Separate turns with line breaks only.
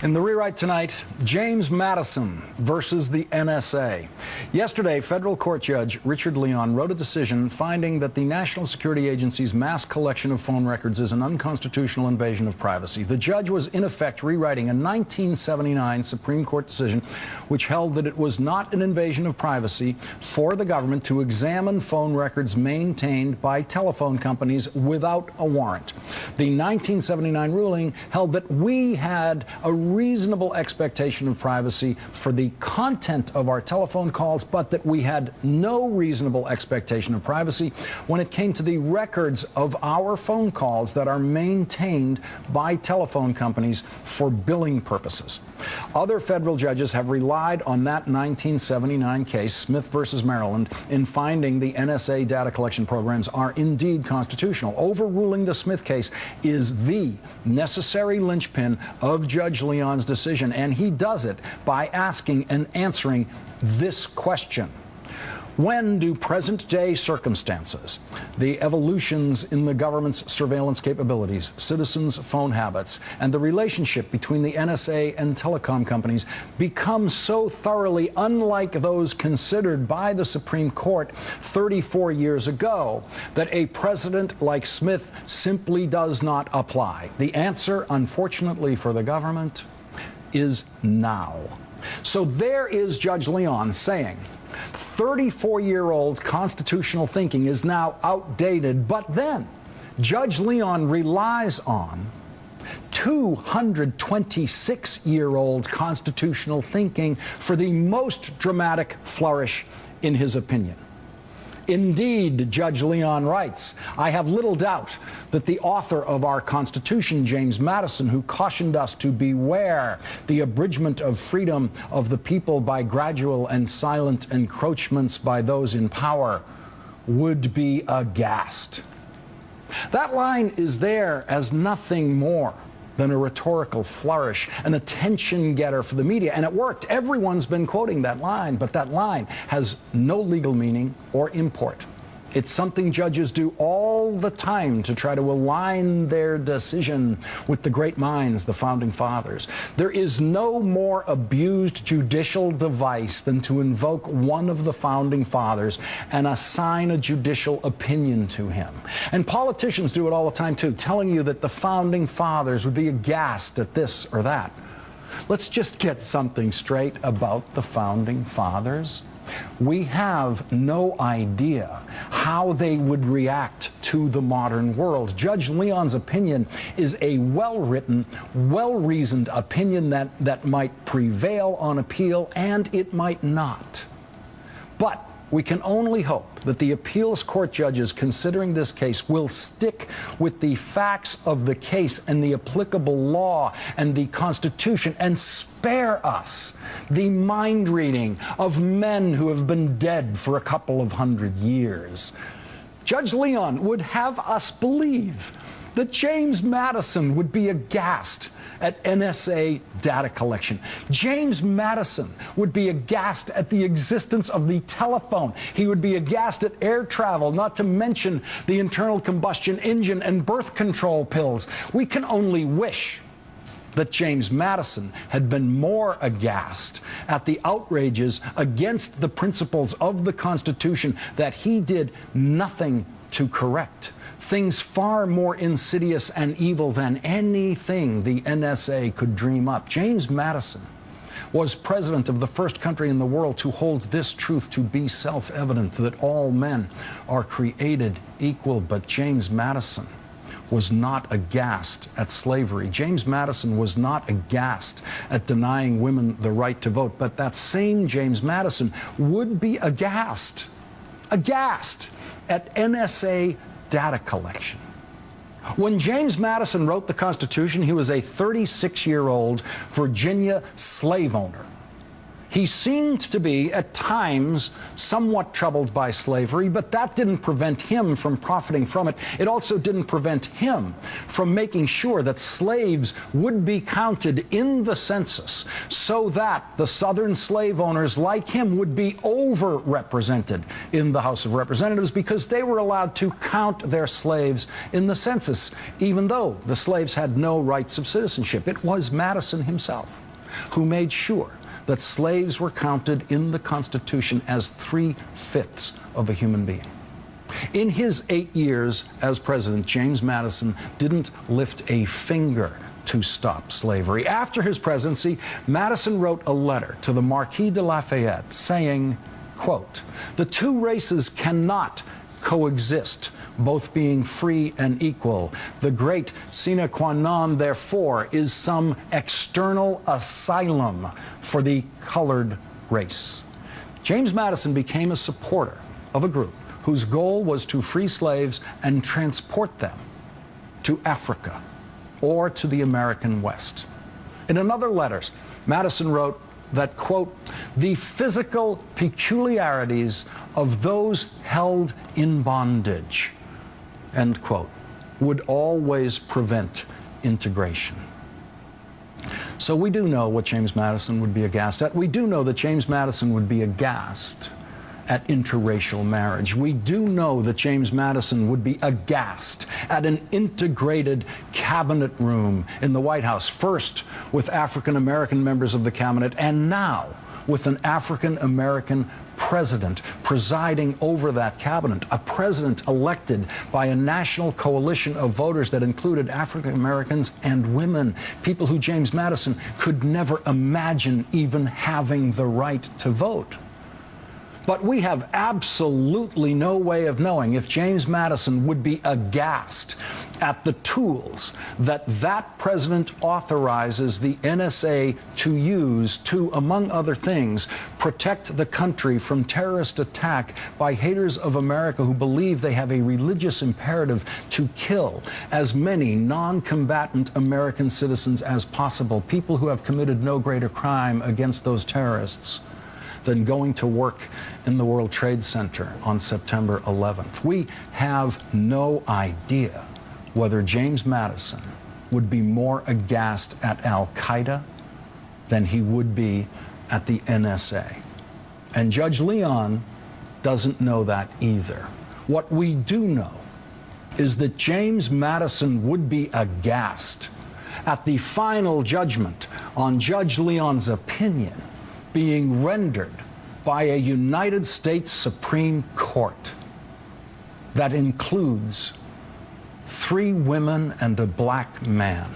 In the rewrite tonight, James Madison versus the NSA. Yesterday, federal court judge Richard Leon wrote a decision finding that the National Security Agency's mass collection of phone records is an unconstitutional invasion of privacy. The judge was in effect rewriting a 1979 Supreme Court decision which held that it was not an invasion of privacy for the government to examine phone records maintained by telephone companies without a warrant. The 1979 ruling held that we had a reasonable expectation of privacy for the content of our telephone calls, but that we had no reasonable expectation of privacy when it came to the records of our phone calls that are maintained by telephone companies for billing purposes. Other federal judges have relied on that 1979 case, Smith versus Maryland, in finding the NSA data collection programs are indeed constitutional. Overruling the Smith case is the necessary linchpin of Judge Leon's decision, and he does it by asking and answering this question. When do present-day circumstances, the evolutions in the government's surveillance capabilities, citizens' phone habits, and the relationship between the NSA and telecom companies become so thoroughly unlike those considered by the Supreme Court 34 years ago that a precedent like Smith simply does not apply? The answer, unfortunately for the government, is now. So there is Judge Leon saying 34-year-old constitutional thinking is now outdated, but then Judge Leon relies on 226-year-old constitutional thinking for the most dramatic flourish in his opinion. Indeed, Judge Leon writes, I have little doubt that the author of our Constitution, James Madison, who cautioned us to beware the abridgment of freedom of the people by gradual and silent encroachments by those in power, would be aghast. That line is there as nothing more than a rhetorical flourish, an attention getter for the media. And it worked. Everyone's been quoting that line, but that line has no legal meaning or import. It's something judges do all the time to try to align their decision with the great minds, the founding fathers. There is no more abused judicial device than to invoke one of the founding fathers and assign a judicial opinion to him. And politicians do it all the time too, telling you that the founding fathers would be aghast at this or that. Let's just get something straight about the founding fathers. We have no idea how they would react to the modern world. Judge Leon's opinion is a well-written, well-reasoned opinion that might prevail on appeal, and it might not. But we can only hope that the appeals court judges considering this case will stick with the facts of the case and the applicable law and the Constitution and spare us the mind reading of men who have been dead for a couple of hundred years. Judge Leon would have us believe that James Madison would be aghast at NSA data collection. James Madison would be aghast at the existence of the telephone. He would be aghast at air travel, not to mention the internal combustion engine and birth control pills. We can only wish that James Madison had been more aghast at the outrages against the principles of the Constitution that he did nothing to correct. Things far more insidious and evil than anything the NSA could dream up. James Madison was president of the first country in the world to hold this truth to be self-evident, that all men are created equal. But James Madison was not aghast at slavery. James Madison was not aghast at denying women the right to vote. But that same James Madison would be aghast at NSA data collection. When James Madison wrote the Constitution, he was a 36-year-old Virginia slave owner. He seemed to be, at times, somewhat troubled by slavery, but that didn't prevent him from profiting from it. It also didn't prevent him from making sure that slaves would be counted in the census so that the Southern slave owners like him would be overrepresented in the House of Representatives because they were allowed to count their slaves in the census, even though the slaves had no rights of citizenship. It was Madison himself who made sure that slaves were counted in the Constitution as 3/5 of a human being. In his 8 years as president, James Madison didn't lift a finger to stop slavery. After his presidency, Madison wrote a letter to the Marquis de Lafayette saying, quote, "The two races cannot coexist, both being free and equal. The great sine qua non, therefore, is some external asylum for the colored race." James Madison became a supporter of a group whose goal was to free slaves and transport them to Africa or to the American West. In another letter, Madison wrote that, quote, "The physical peculiarities of those held in bondage," end quote, would always prevent integration. So we do know what James Madison would be aghast at. We do know that James Madison would be aghast at interracial marriage. We do know that James Madison would be aghast at an integrated cabinet room in the White House, first with African American members of the cabinet, and now with an African American president presiding over that cabinet, a president elected by a national coalition of voters that included African Americans and women, people who James Madison could never imagine even having the right to vote. But we have absolutely no way of knowing if James Madison would be aghast at the tools that that president authorizes the NSA to use to, among other things, protect the country from terrorist attack by haters of America who believe they have a religious imperative to kill as many non-combatant American citizens as possible, people who have committed no greater crime against those terrorists than going to work in the World Trade Center on September 11th. We have no idea whether James Madison would be more aghast at Al-Qaeda than he would be at the NSA. And Judge Leon doesn't know that either. What we do know is that James Madison would be aghast at the final judgment on Judge Leon's opinion being rendered by a United States Supreme Court that includes 3 women and a black man.